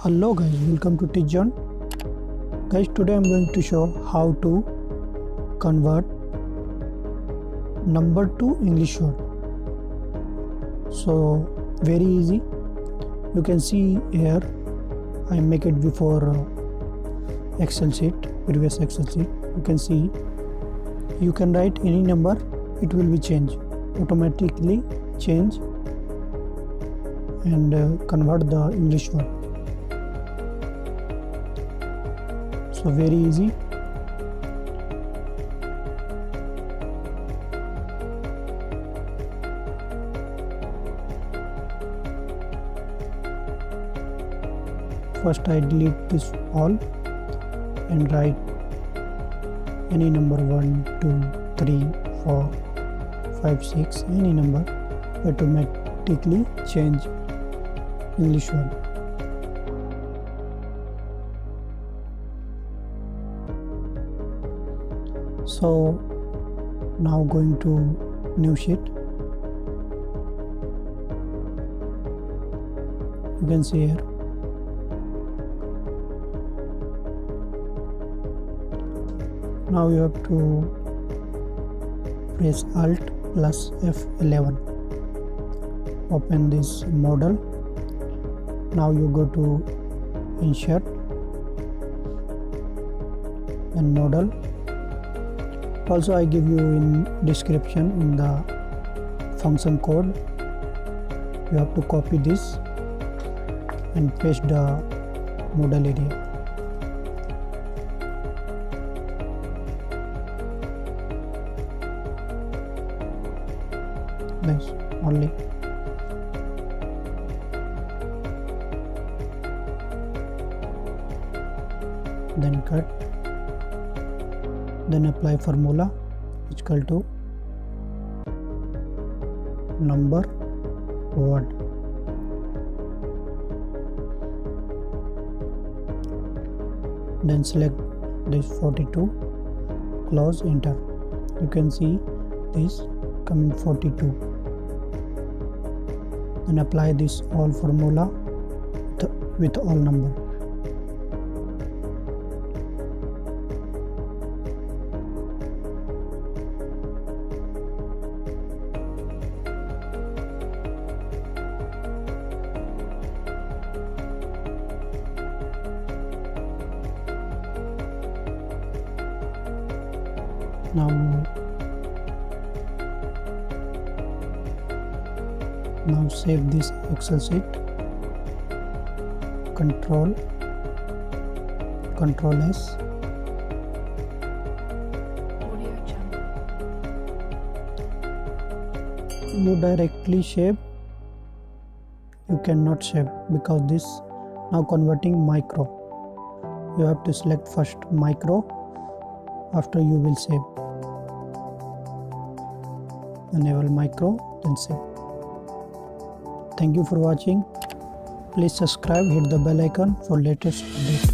Hello guys, welcome to TechZone. Guys, today I'm going to show how to convert number to English word. So very easy. You can see here I make it before Excel sheet, previous Excel sheet. You can see you can write any number, it will be changed, automatically change and convert the English word. So very easy. First I delete this all and write any number 1, 2, 3, 4, 5, 6, any number, automatically change English word. So now going to new sheet. You can see here now you have to press Alt plus F11. Open this model. Now you go to insert and model. Also I give you in description in the function code. You have to copy this and paste the model area. Nice, only. Then cut. Then apply formula equal to number word. Then select this 42, close, enter. You can see this coming 42. Then apply this all formula with all number. Now save this Excel sheet. Control S. You directly save. You cannot save because this now converting micro. You have to select first micro. After you will save. Enable micro, then save. Thank you for watching. Please subscribe, hit the bell icon for latest update.